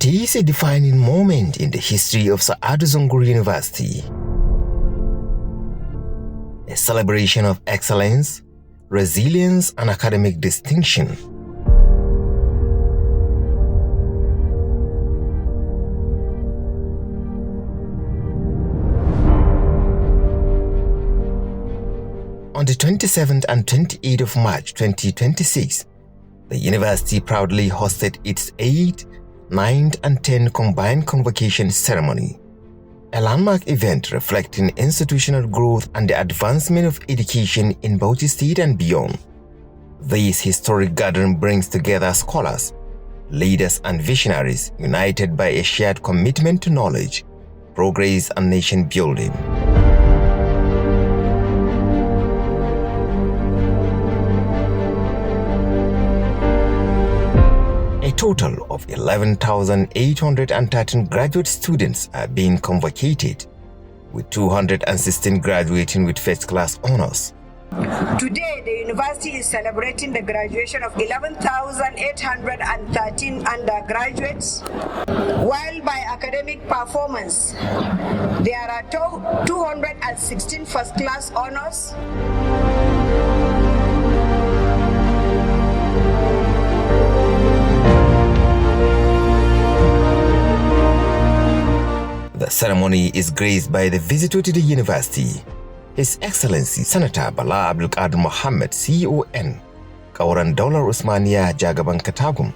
It is a defining moment in the history of Zungur University. A celebration of excellence, resilience, and academic distinction. On the 27th and 28th of March 2026, the university proudly hosted its 8th, 9th, and 10th Combined Convocation Ceremony, a landmark event reflecting institutional growth and the advancement of education in Bauchi State and beyond. This historic gathering brings together scholars, leaders, and visionaries united by a shared commitment to knowledge, progress, and nation building. A total of 11,813 graduate students are being convocated, with 216 graduating with first-class honors. Today, the university is celebrating the graduation of 11,813 undergraduates, while by academic performance, there are 216 first-class honors. The ceremony is graced by the visitor to the university, His Excellency Senator Bala Abdulkadir Mohammed, CON, Kauran Daular Usmaniya Jagaban Katagum,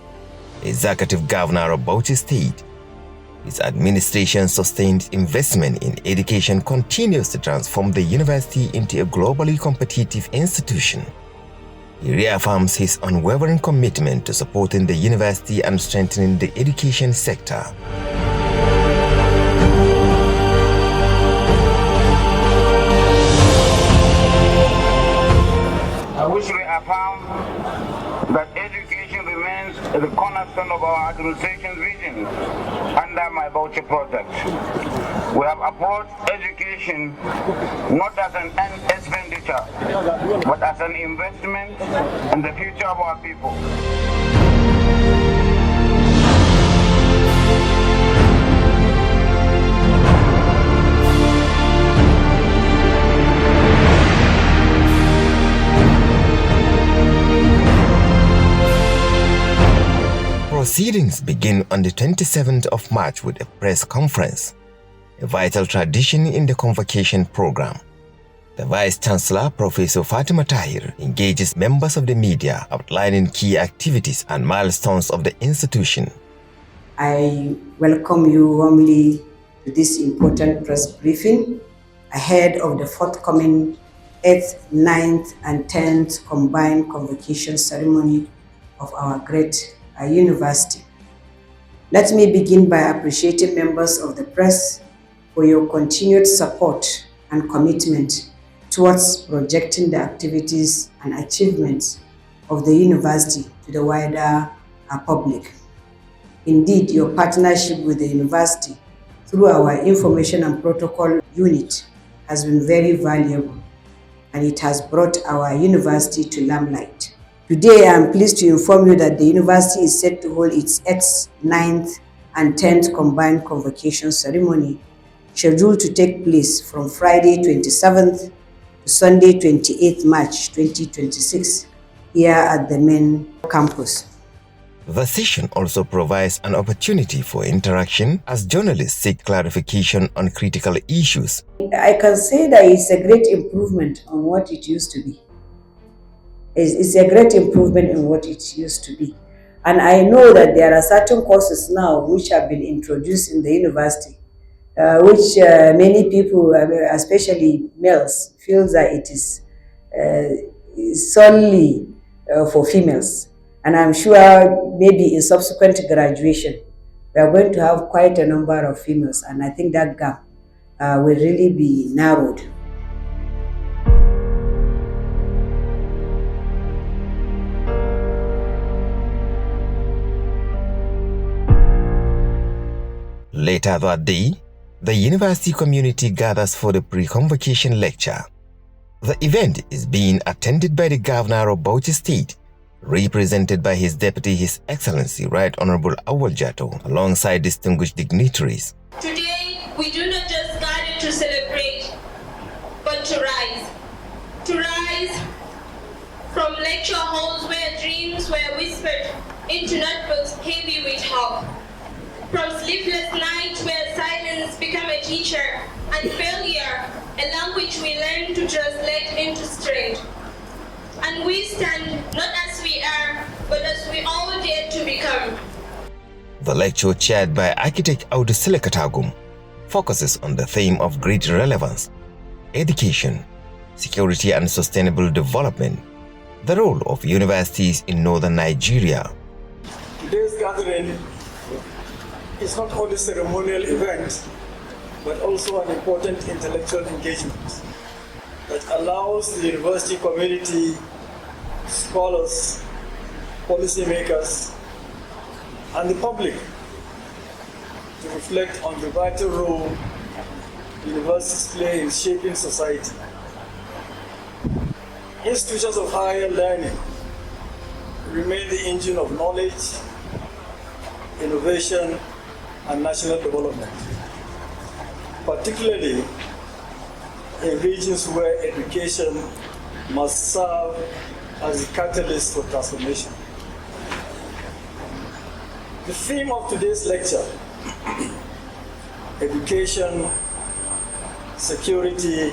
Executive Governor of Bauchi State. His administration's sustained investment in education continues to transform the university into a globally competitive institution. He reaffirms his unwavering commitment to supporting the university and strengthening the education sector. I wish to reaffirm that education remains the cornerstone of our administration's vision under my Bauchi project. We have approached education not as an expenditure, but as an investment in the future of our people. Proceedings begin on the 27th of March with a press conference, a vital tradition in the convocation program. The Vice-Chancellor, Professor Fatima Tahir, engages members of the media outlining key activities and milestones of the institution. I welcome you warmly to this important press briefing ahead of the forthcoming 8th, 9th, and 10th Combined Convocation Ceremony of our great university. Let me begin by appreciating members of the press for your continued support and commitment towards projecting the activities and achievements of the university to the wider public. Indeed, your partnership with the university through our Information and Protocol Unit has been very valuable, and it has brought our university to limelight. Today, I am pleased to inform you that the university is set to hold its 8th, 9th, and 10th Combined Convocation Ceremony, scheduled to take place from Friday 27th to Sunday 28th March 2026, here at the main campus. The session also provides an opportunity for interaction as journalists seek clarification on critical issues. I can say that it's a great improvement on what it used to be. It's a great improvement in what it used to be. And I know that there are certain courses now which have been introduced in the university, which many people, especially males, feel that it is solely for females. And I'm sure maybe in subsequent graduation, we are going to have quite a number of females, and I think that gap will really be narrowed. Later that day, the university community gathers for the pre-convocation lecture. The event is being attended by the Governor of Bauchi State, represented by his deputy, His Excellency Right Honorable Awal Jato, alongside distinguished dignitaries. Today, we do not just gather to celebrate, but to rise. To rise from lecture halls where dreams were whispered into notebooks heavy with hope. From sleepless nights where silence became a teacher and failure a language we learn to translate into strength. And we stand not as we are, but as we all dare to become. The lecture, chaired by architect Audu Silekatagum, focuses on the theme of great relevance: education, security and sustainable development, the role of universities in northern Nigeria. Today's gathering is not only a ceremonial event, but also an important intellectual engagement that allows the university community, scholars, policymakers, and the public to reflect on the vital role universities play in shaping society. Institutions of higher learning remain the engine of knowledge, innovation, and national development, particularly in regions where education must serve as a catalyst for transformation. The theme of today's lecture, education, security,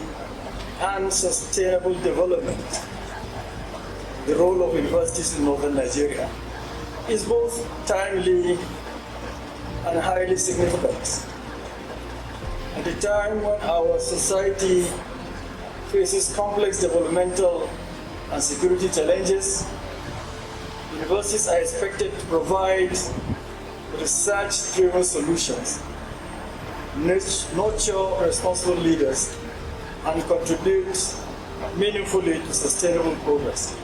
and sustainable development, the role of universities in northern Nigeria, is both timely and highly significant. At a time when our society faces complex developmental and security challenges, universities are expected to provide research-driven solutions, nurture responsible leaders, and contribute meaningfully to sustainable progress.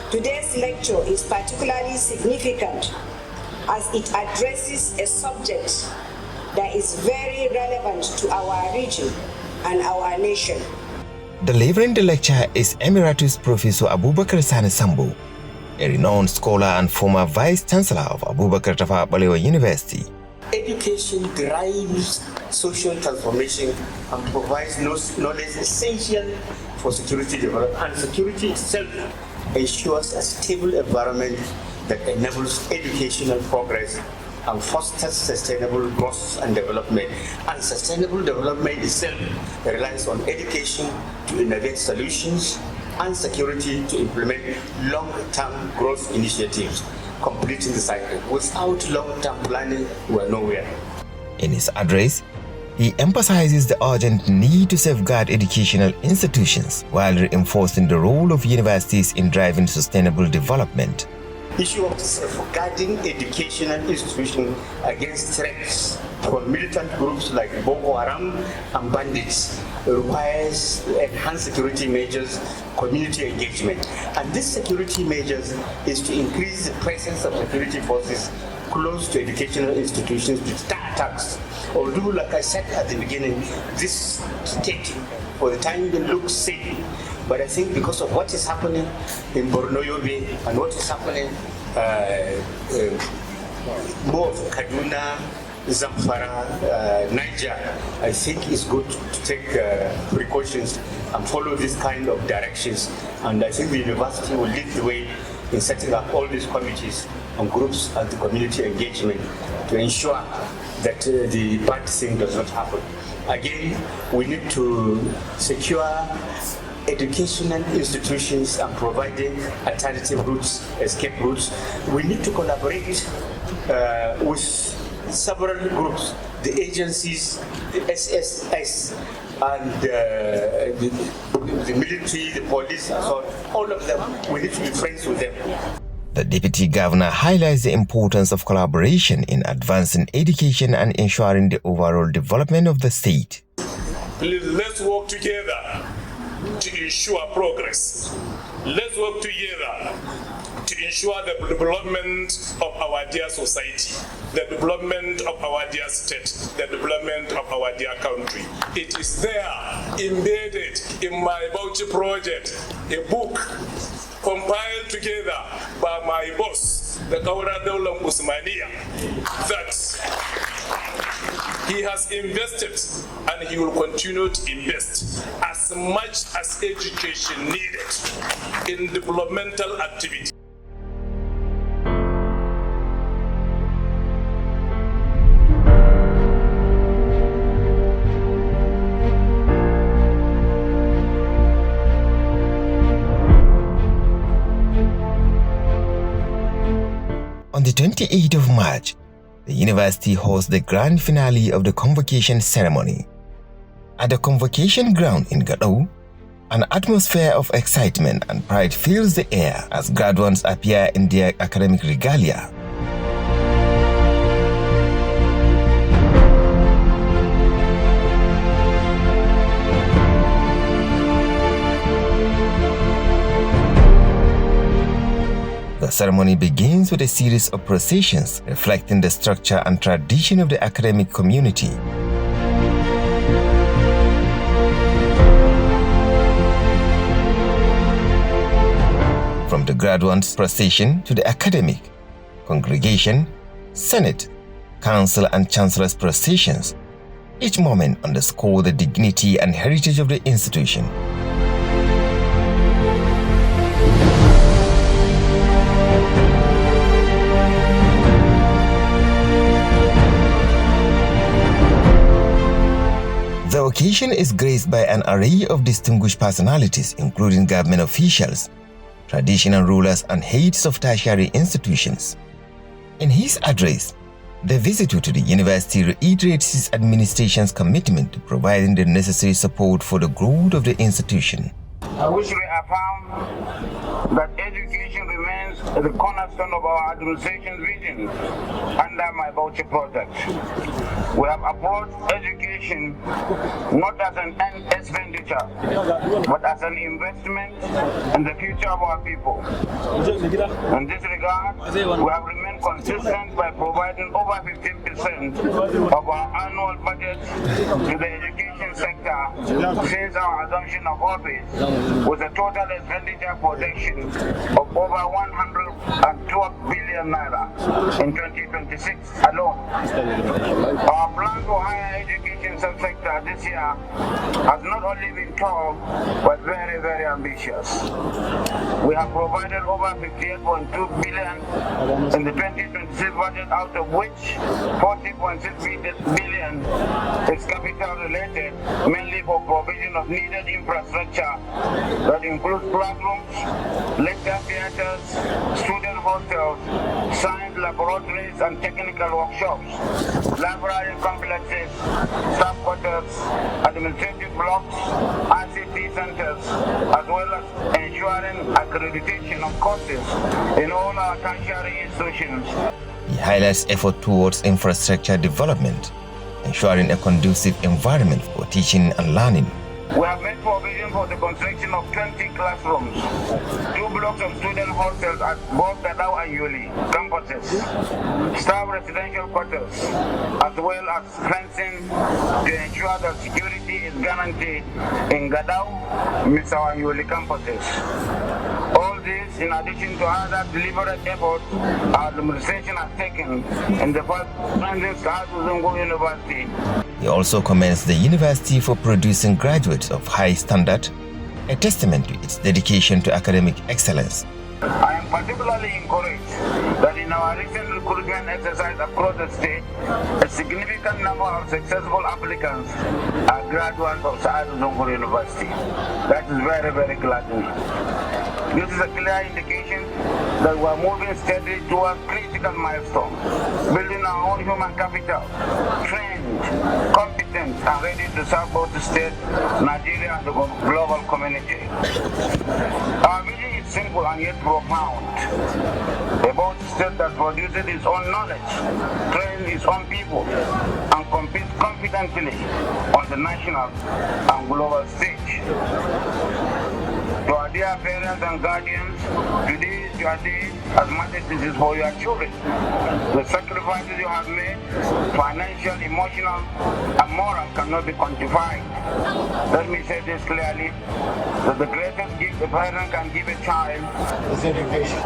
Today's lecture is particularly significant as it addresses a subject that is very relevant to our region and our nation. Delivering the lecture is Emeritus Professor Abubakar Sani Sambo, a renowned scholar and former Vice-Chancellor of Abubakar Tafawa Balewa University. Education drives social transformation and provides knowledge essential for security development, and security itself ensures a stable environment that enables educational progress and fosters sustainable growth and development. And sustainable development itself relies on education to innovate solutions and security to implement long-term growth initiatives, completing the cycle. Without long-term planning, we're nowhere. In his address, he emphasizes the urgent need to safeguard educational institutions while reinforcing the role of universities in driving sustainable development. Issue of safeguarding educational institutions against threats from militant groups like Boko Haram and bandits requires enhanced security measures, community engagement. And this security measures is to increase the presence of security forces close to educational institutions to start attacks. Although, like I said at the beginning, this state for the time being looks safe, but I think because of what is happening in Borno Yobe and what is happening more of Kaduna, Zamfara, Niger, I think it's good to take precautions and follow this kind of directions. And I think the university will lead the way in setting up all these committees and groups and the community engagement to ensure that the bad thing does not happen. Again, we need to secure educational institutions and providing alternative routes, escape routes. We need to collaborate with several groups, the agencies, the SSS, and the military, the police, and so on. All of them, we need to be friends with them. The Deputy Governor highlights the importance of collaboration in advancing education and ensuring the overall development of the state. Please, let's work together to ensure progress. Let's work together to ensure the development of our dear society, the development of our dear state, the development of our dear country. It is there, embedded in my Bauchi project, a book compiled together by my boss, the Kaura Daulam Usmania, that he has invested and he will continue to invest as much as education needed in developmental activity. On the 28th of March, the university hosts the grand finale of the convocation ceremony. At the convocation ground in Gadau, an atmosphere of excitement and pride fills the air as graduates appear in their academic regalia. The ceremony begins with a series of processions reflecting the structure and tradition of the academic community. From the graduates' procession to the academic, congregation, senate, council and chancellor's processions, each moment underscores the dignity and heritage of the institution. The occasion is graced by an array of distinguished personalities, including government officials, traditional rulers, and heads of tertiary institutions. In his address, the visitor to the university reiterates his administration's commitment to providing the necessary support for the growth of the institution. I wish to reaffirm that education remains the cornerstone of our administration's vision under my Bauchi project. We have approached education not as an end expenditure, but as an investment in the future of our people. In this regard, we have remained consistent by providing over 15% of our annual budget to the education sector since our assumption of office, with a total expenditure projection of over 112 billion naira in 2026 alone. Our plan for higher education subsector this year has not only been tall, but very, very ambitious. We have provided over 58.2 billion in the 2026 budget, out of which 40.6 billion is capital related, mainly for provision of needed infrastructure that includes classrooms, lecture theaters, student hostels, science laboratories and technical workshops, library complexes, staff quarters, administrative blocks, ICT centers, as well as ensuring accreditation of courses in all our tertiary institutions. He highlights effort towards infrastructure development, ensuring a conducive environment for teaching and learning. We have made provision for the construction of 20 classrooms, 2 blocks of student hostels at both Gadau and Yuli campuses, staff residential quarters, as well as fencing to ensure that security is guaranteed in Gadau, Misau and Yuli campuses. All this in addition to other deliberate efforts our administration has taken in the first funding start to Zungur University. He also commends the university for producing graduates of high standard, a testament to its dedication to academic excellence. I am particularly encouraged that in our recent recruitment exercise across the state, a significant number of successful applicants are graduates of Zungur University. That is very, very glad to me. This is a clear indication that we are moving steadily towards critical milestones, building our own human capital, trained, competent, and ready to serve both the state, Nigeria, and the global community. Our vision is simple and yet profound. About a state that produces its own knowledge, trains its own people, and competes confidently on the national and global stage. To our dear parents and guardians, today is your day as much as this is for your children. The sacrifices you have made, financial, emotional, and moral, cannot be quantified. Let me say this clearly, that the greatest gift a parent can give a child is education.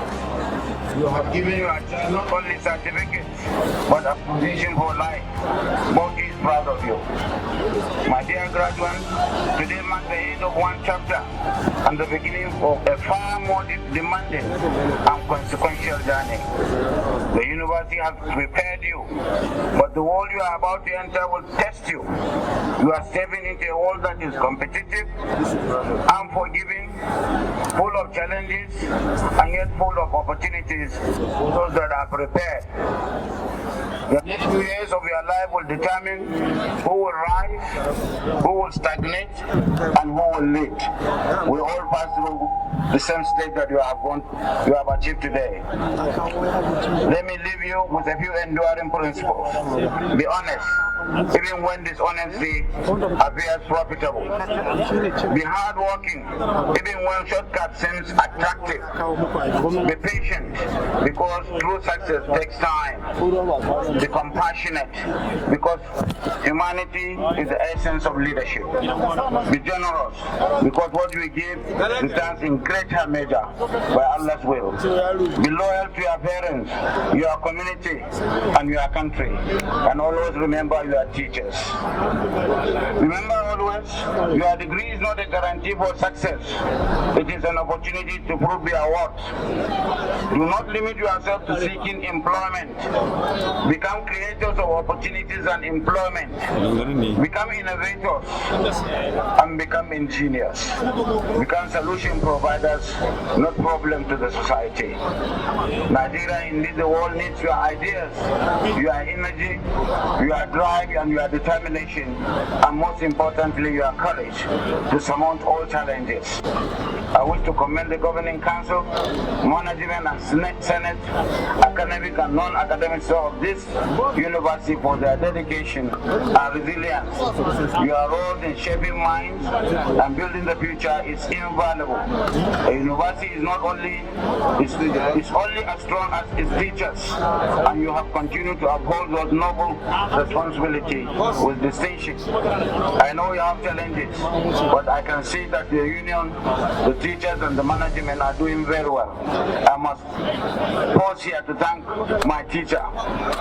You have given your child not only certificates, but a foundation for life. Bauchi is proud of you. My dear graduates, today marks the end of one chapter and the beginning of a far more demanding and consequential journey. The university has prepared you, but the world you are about to enter will test you. You are stepping into a world that is competitive, unforgiving, full of challenges, and yet full of opportunities for those that are prepared. The next few years of your life will determine who will rise, who will stagnate, and who will lead. We all pass through the same stage that you have achieved today. Let me leave you with a few enduring principles. Be honest, even when dishonesty appears profitable. Be hardworking, even when shortcut seems attractive. Be patient, because true success takes time. Be compassionate, because humanity is the essence of leadership. Be generous, because what we give returns in greater measure by Allah's will. Be loyal to your parents, your community, and your country. And always remember your teachers. Remember always, your degree is not a guarantee for success. It is an opportunity to prove your worth. Do not limit yourself to seeking employment. Become creators of opportunities and employment. Become innovators and become engineers. Become solution providers, not problem to the society. Nigeria, indeed, the world needs your ideas, your energy, your drive, and your determination, and most importantly, your courage to surmount all challenges. I wish to commend the Governing Council, management and Senate, academic and non-academic staff of this university for their dedication and resilience. Your role in shaping minds and building the future is invaluable. A university is not only it's only as strong as its teachers, and you have continued to uphold those noble responsibilities with distinction. I know you have challenges, but I can see that the union, the teachers and the management are doing very well. I must pause here to thank my teacher,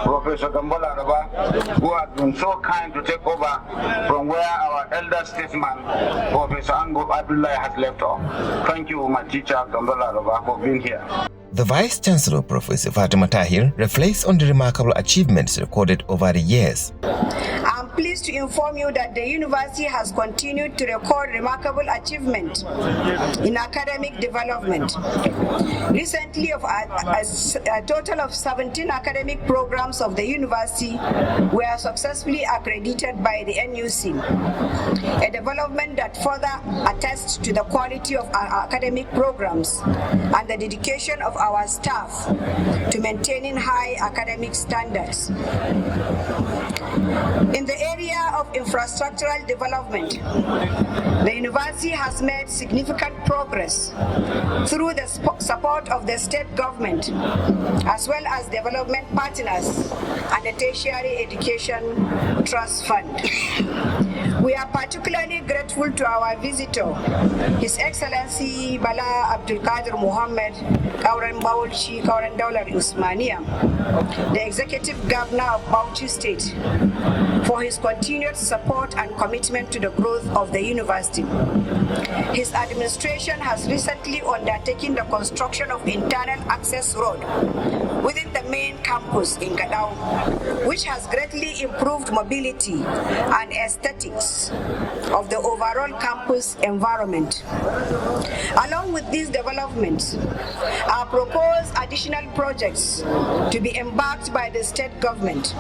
Professor Bala Abdulkadir, who has been so kind to take over from where our elder statesman, Professor Zungur University, has left off. Thank you, my teacher, Bala Abdulkadir, for being here. The Vice Chancellor, Professor Fatima Tahir, reflects on the remarkable achievements recorded over the years. I'm pleased to inform you that the university has continued to record remarkable achievement in academic development. Recently, a total of 17 academic programs of the university were successfully accredited by the NUC, a development that further attests to the quality of our academic programs and the dedication of our staff to maintaining high academic standards. In the area of infrastructural development, the university has made significant progress through the support of the state government, as well as development partners and the Tertiary Education Trust Fund. We are particularly grateful to our visitor, His Excellency Bala Abdulkadir Mohammed, Bauchi, Usmania, the Executive Governor of Bauchi State, for his continued support and commitment to the growth of the university. His administration has recently undertaken the construction of internal access road within the main campus in Gadao, which has greatly improved mobility and aesthetics of the overall campus environment. Along with these developments, are proposed additional projects to be embarked by the state government,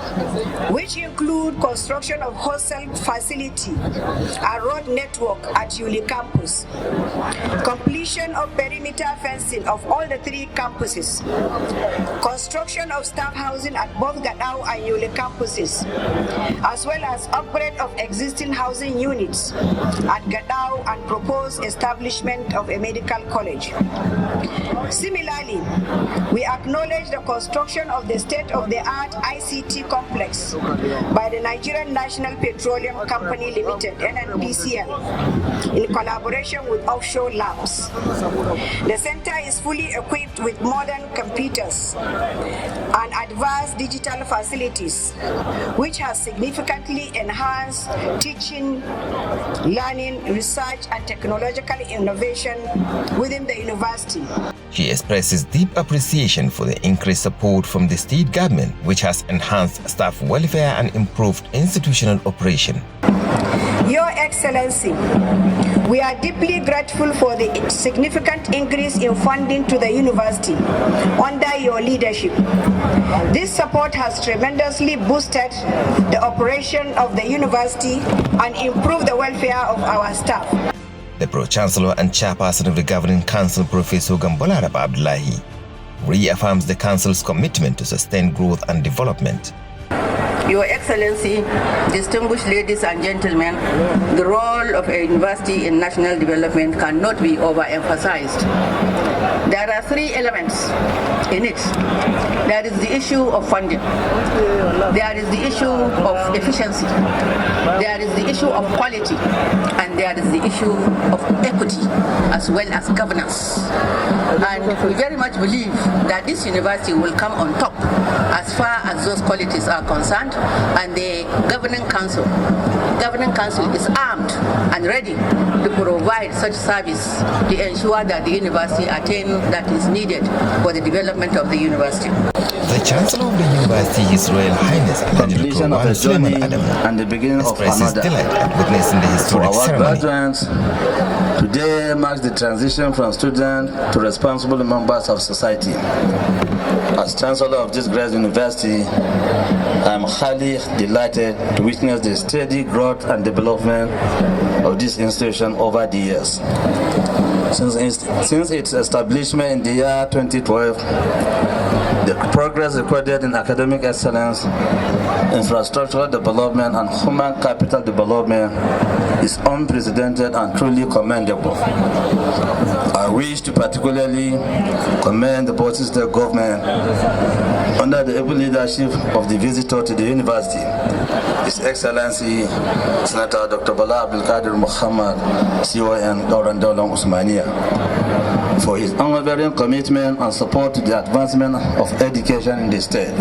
which include construction of hostel facility and road network at Yuli campus, completion of perimeter fencing of all the 3 campuses, construction of staff housing at both Gadao and Yuli campuses, as well as upgrade of existing housing housing units at Gadao and proposed establishment of a medical college. Similarly, we acknowledge the construction of the state-of-the-art ICT complex by the Nigerian National Petroleum Company Limited, NNPCL, in collaboration with offshore labs. The center is fully equipped with modern computers and advanced digital facilities, which has significantly enhanced teaching, learning, research, and technological innovation within the university. She expresses deep appreciation for the increased support from the state government, which has enhanced staff welfare and improved institutional operation. Your Excellency, we are deeply grateful for the significant increase in funding to the university under your leadership. This support has tremendously boosted the operation of the university and improved the welfare of our staff. The Pro-Chancellor and Chairperson of the Governing Council, Professor Bala Abdulkadir, reaffirms the Council's commitment to sustain growth and development. Your Excellency, distinguished ladies and gentlemen, the role of a university in national development cannot be overemphasized. There are three elements in it. There is the issue of funding. There is the issue of efficiency. There is the issue of quality. And there is the issue of equity as well as governance. And we very much believe that this university will come on top as far as those qualities are concerned. And the governing council is armed and ready to provide such service to ensure that the university attains that is needed for the development of the university. The Chancellor of the University, His Royal Highness completion of a journey and the beginning of another. Delight at witnessing the historic ceremony. Graduates, today marks the transition from student to responsible members of society. As Chancellor of this great university, I am highly delighted to witness the steady growth and development of this institution over the years. Since its establishment in the year 2012, the progress recorded in academic excellence, infrastructural development, and human capital development is unprecedented and truly commendable. I wish to particularly commend the Bauchi State government under the able leadership of the visitor to the university, His Excellency Senator Dr. Bala Abdulkadir Mohammed, CON Kauran Daular Usmania, for his unwavering commitment and support to the advancement of education in the state.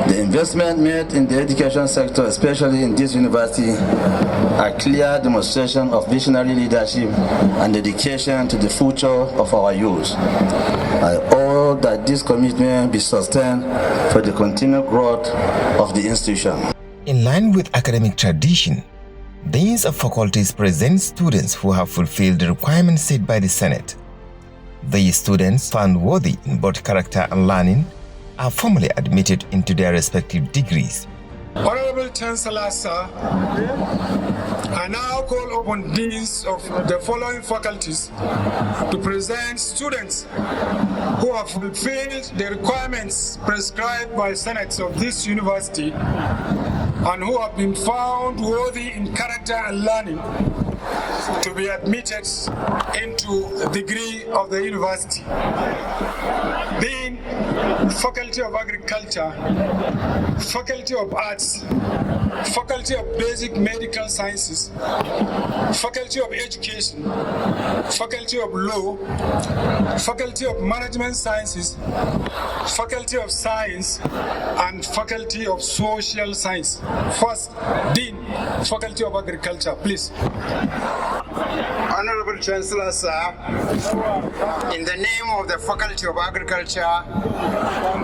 The investment made in the education sector, especially in this university, are clear demonstration of visionary leadership and dedication to the future of our youth. I hope that this commitment be sustained for the continued growth of the institution. In line with academic tradition, deans of faculties present students who have fulfilled the requirements set by the Senate. These students, found worthy in both character and learning, are formally admitted into their respective degrees. Honorable Chancellor, sir, I now call upon deans of the following faculties to present students who have fulfilled the requirements prescribed by Senates of this university and who have been found worthy in character and learning to be admitted into the degree of the university. Being Faculty of Agriculture, Faculty of Arts, Faculty of Basic Medical Sciences, Faculty of Education, Faculty of Law, Faculty of Management Sciences, Faculty of Science, and Faculty of Social Science. First, Dean, Faculty of Agriculture, please. Honorable Chancellor, sir, in the name of the Faculty of Agriculture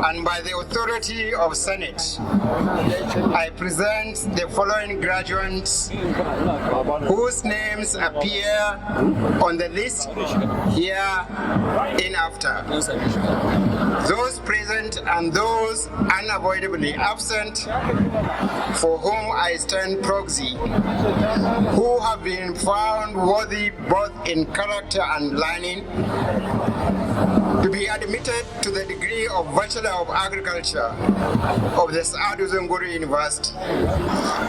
and by the authority of Senate, I present the following graduates whose names appear on the list hereinafter. Those present and those unavoidably absent, for whom I stand proxy, who have been found worthy both in character and learning to be admitted to the degree of Bachelor of Agriculture of the Zungur University.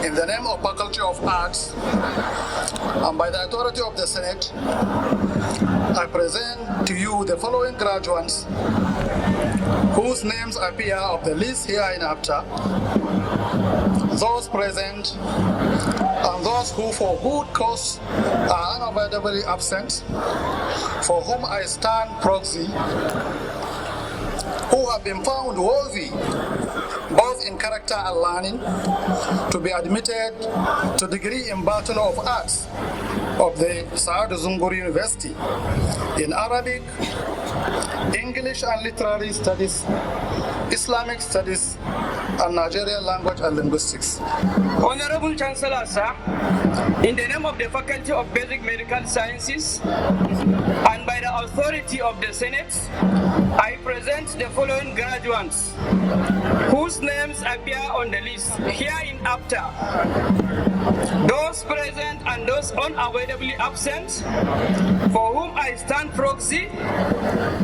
In the name of Faculty of Arts and by the authority of the Senate, I present to you the following graduates whose names appear on the list hereinafter. Those present and those who for good cause are unavoidably absent, for whom I stand proxy, who have been found worthy, both in character and learning, to be admitted to degree in Bachelor of Arts of the Zungur University in Arabic, English and Literary Studies, Islamic Studies, and Nigerian Language and Linguistics. Honorable Chancellor, sir, in the name of the Faculty of Basic Medical Sciences and by the authority of the Senate, I present the following graduates whose names appear on the list hereinafter. Those present and those unavoidably absent, for whom I stand proxy,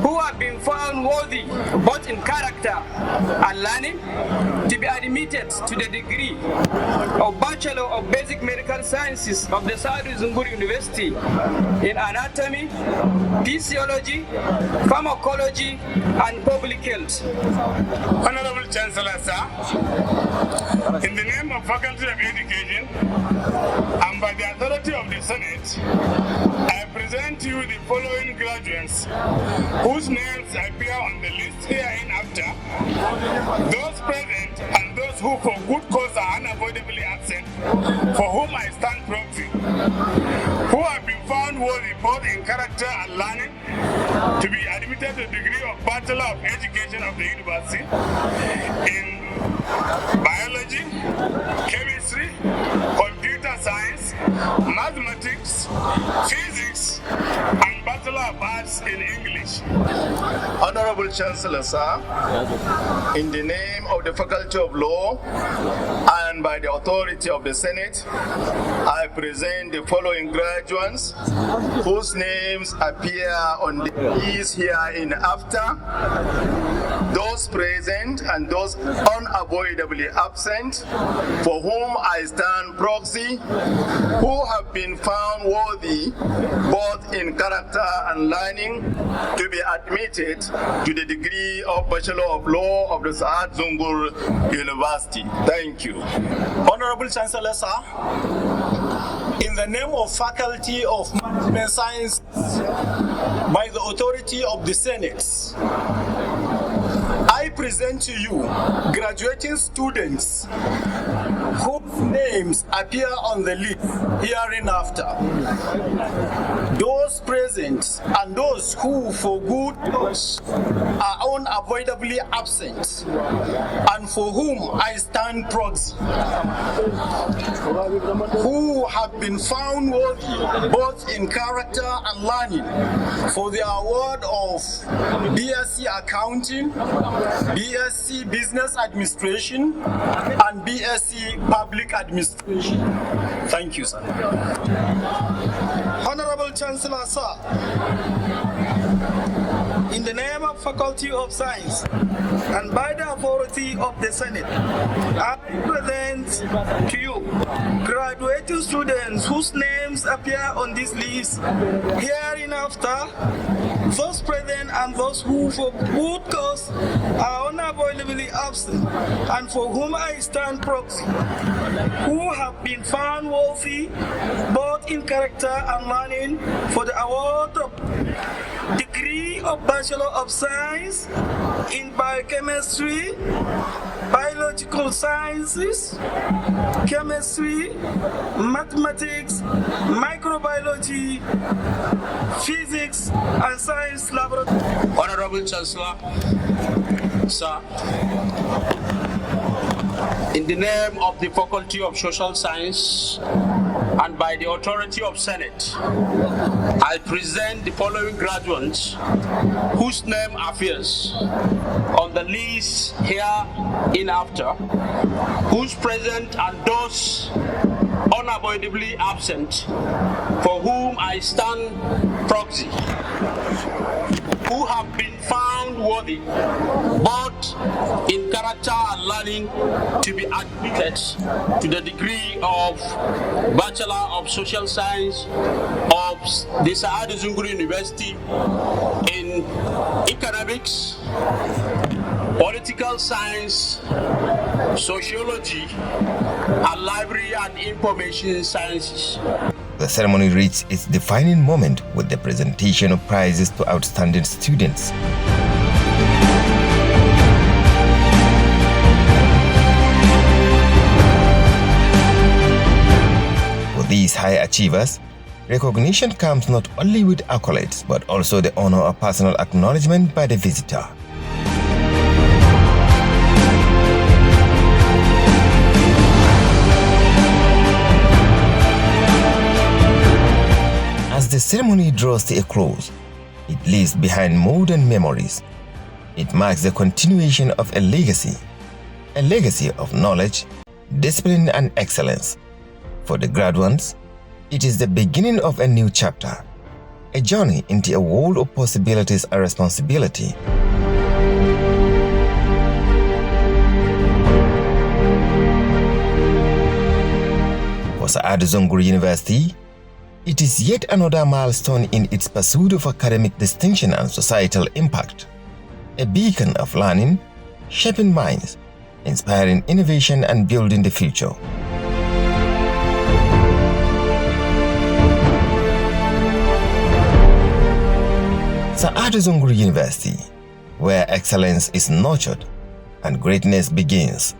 who have been found worthy, both in character and learning, to be admitted to the degree of Bachelor of Basic Medical Sciences of the Zungur University in Anatomy, Physiology, Pharmacology, and Public Health. Honorable Chancellor, sir, in the name of Faculty of Education and by the authority of the Senate, I present to you the following graduates whose names appear on the list hereinafter. Those present and those who for good cause are unavoidably absent, for whom I stand proxy, who have been found worthy both in character and learning to be admitted to the degree of Bachelor of Education of the University in Biology, Chemistry, Computer Science, Mathematics, Physics, and Bachelor of Arts in English. Honorable Chancellor, sir, in the name of the Faculty of Law and by the authority of the Senate, I present the following graduates whose names appear on the list hereinafter. Those present and those unavoidably absent, for whom I stand proxy, who have been found worthy, both in character and learning, to be admitted to the degree of Bachelor of Law of the Zungur University. Thank you. Honorable Chancellor, sir, in the name of Faculty of Management Science, by the authority of the Senate, I present to you graduating students whose names appear on the list hereinafter. Those present and those who for good cause are unavoidably absent, and for whom I stand proxy, who have been found worthy both in character and learning for the award of BSc Accounting, BSc Business Administration, and BSc Public Administration. Thank you, sir. Honorable Chancellor, sir, in the name of Faculty of Science and by the authority of the Senate, I present to you graduating students whose names appear on this list hereinafter. Those present and those who for good cause are unavoidably absent, and for whom I stand proxy, who have been found worthy both in character and learning for the award of degree of Bachelor of Science in Biochemistry, Biological Sciences, Chemistry, Mathematics, Microbiology, Physics, and Science Laboratory. Honorable Chancellor, sir, in the name of the Faculty of Social Science and by by the authority of Senate, I present the following graduates whose name appears on the list hereinafter, whose present and those unavoidably absent, for whom I stand proxy, who have been found worthy, both in character and learning, to be admitted to the degree of Bachelor of Social Science of the Zungur University in Economics, Political Science, Sociology, and Library and Information Sciences. The ceremony reached its defining moment with the presentation of prizes to outstanding students. For these high achievers, recognition comes not only with accolades but also the honor of personal acknowledgement by the visitor. As the ceremony draws to a close, it leaves behind more than memories. It marks the continuation of a legacy of knowledge, discipline, and excellence. For the graduates, it is the beginning of a new chapter, a journey into a world of possibilities and responsibility. For Zungur University, it is yet another milestone in its pursuit of academic distinction and societal impact, a beacon of learning, shaping minds, inspiring innovation, and building the future. Zungur University, where excellence is nurtured and greatness begins.